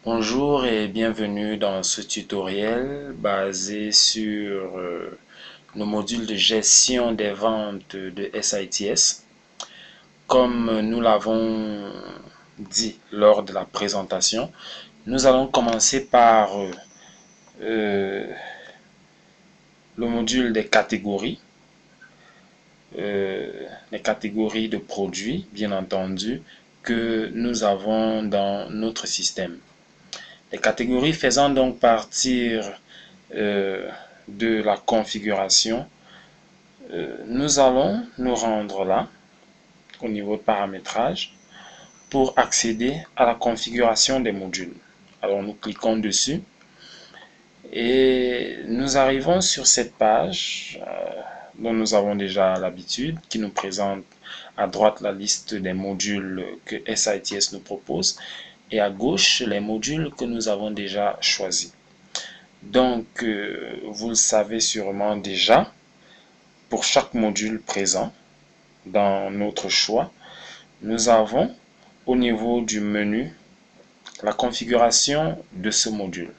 Bonjour et bienvenue dans ce tutoriel basé sur le module de gestion des ventes de SITS. Comme nous l'avons dit lors de la présentation, nous allons commencer par le module des catégories. Les catégories de produits, bien entendu, que nous avons dans notre système. Les catégories faisant donc partir de la configuration, nous allons nous rendre là, au niveau de paramétrage, pour accéder à la configuration des modules. Alors nous cliquons dessus et nous arrivons sur cette page dont nous avons déjà l'habitude, qui nous présente à droite la liste des modules que SITS nous propose et à gauche les modules que nous avons déjà choisis. Donc, vous le savez sûrement déjà, pour chaque module présent dans notre choix, nous avons au niveau du menu la configuration de ce module.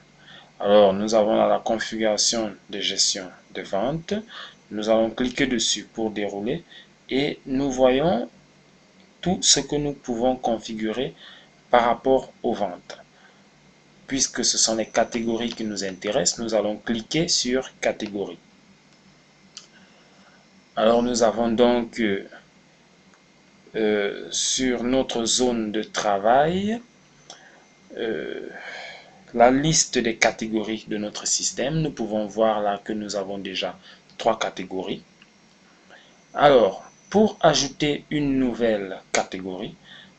Alors, nous avons la configuration de gestion de vente. Nous allons cliquer dessus pour dérouler et nous voyons tout ce que nous pouvons configurer par rapport aux ventes. Puisque ce sont les catégories qui nous intéressent, nous allons cliquer sur catégorie. Alors nous avons donc sur notre zone de travail la liste des catégories de notre système. Nous pouvons voir là que nous avons déjà 3 catégories. Alors, pour ajouter une nouvelle catégorie,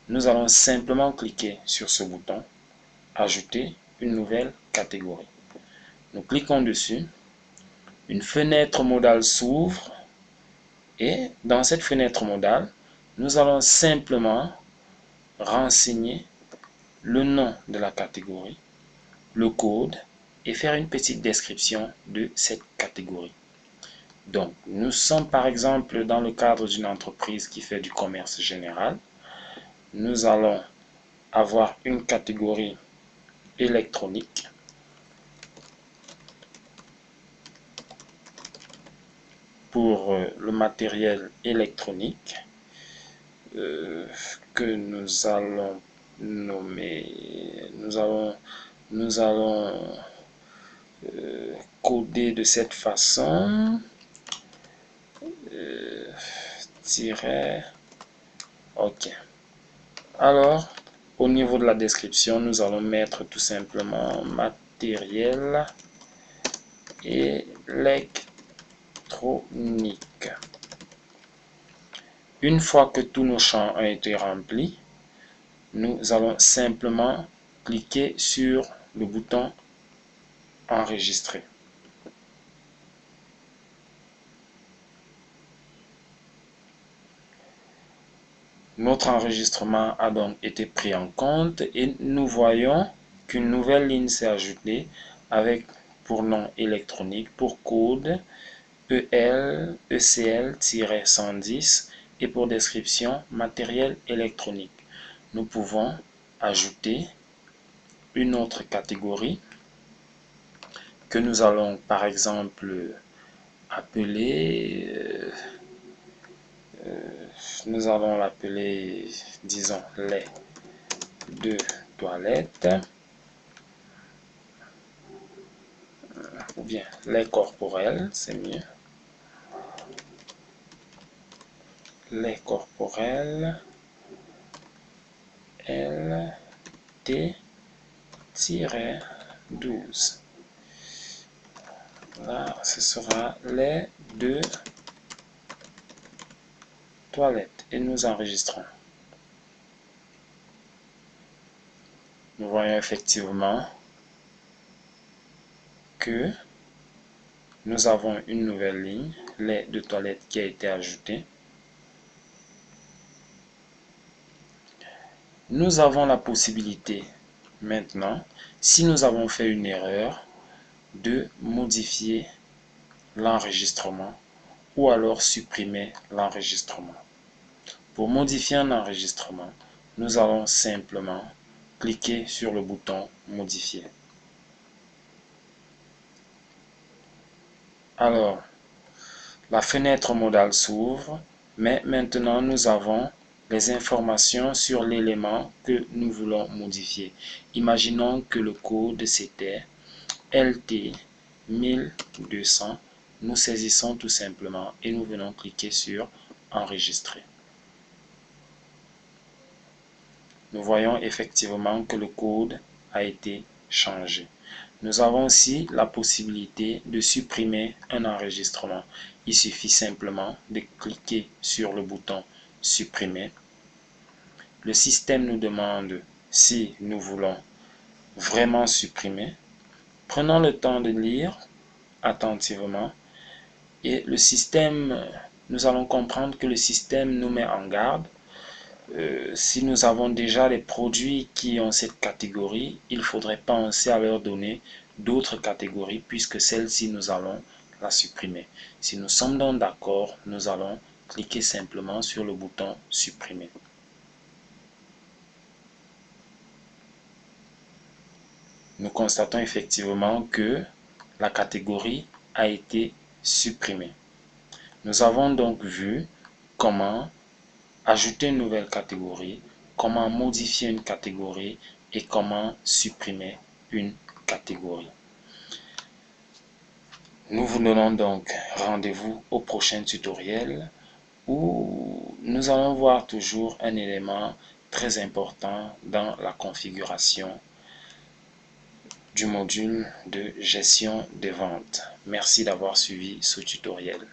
nous allons simplement cliquer sur ce bouton « Ajouter une nouvelle catégorie ». Nous cliquons dessus. Une fenêtre modale s'ouvre et dans cette fenêtre modale, nous allons simplement renseigner le nom de la catégorie, le code et faire une petite description de cette catégorie. Donc, nous sommes par exemple dans le cadre d'une entreprise qui fait du commerce général. Nous allons avoir une catégorie électronique. Pour le matériel électronique que nous allons nommer, nous allons coder de cette façon, ok. Alors, au niveau de la description, nous allons mettre tout simplement matériel électronique. Une fois que tous nos champs ont été remplis, nous allons simplement cliquer sur le bouton enregistrer. Notre enregistrement a donc été pris en compte et nous voyons qu'une nouvelle ligne s'est ajoutée avec pour nom électronique, pour code ECL-110 et pour description matériel électronique. Nous pouvons ajouter une autre catégorie que nous allons par exemple appeler, nous allons l'appeler, disons, lait de toilette, ou bien lait corporel, c'est mieux. Lait corporel LT-12. Là, ce sera lait de toilette et nous enregistrons. Nous voyons effectivement que nous avons une nouvelle ligne, lait de toilette, qui a été ajoutée. Nous avons la possibilité maintenant, si nous avons fait une erreur, de modifier l'enregistrement ou alors supprimer l'enregistrement. Pour modifier un enregistrement, nous allons simplement cliquer sur le bouton modifier. Alors, la fenêtre modale s'ouvre, mais maintenant nous avons les informations sur l'élément que nous voulons modifier. Imaginons que le code c'était LT 1200. Nous saisissons tout simplement et nous venons cliquer sur enregistrer. Nous voyons effectivement que le code a été changé. Nous avons aussi la possibilité de supprimer un enregistrement. Il suffit simplement de cliquer sur le bouton supprimer. Le système nous demande si nous voulons vraiment supprimer. Prenons le temps de lire attentivement et le système, nous allons comprendre que le système nous met en garde. Si nous avons déjà les produits qui ont cette catégorie, il faudrait penser à leur donner d'autres catégories puisque celle-ci nous allons la supprimer. Si nous sommes donc d'accord, nous allons cliquer simplement sur le bouton supprimer. Nous constatons effectivement que la catégorie a été supprimée. Nous avons donc vu comment ajouter une nouvelle catégorie, comment modifier une catégorie et comment supprimer une catégorie. Nous vous donnons donc rendez-vous au prochain tutoriel où nous allons voir toujours un élément très important dans la configuration du module de gestion des ventes. Merci d'avoir suivi ce tutoriel.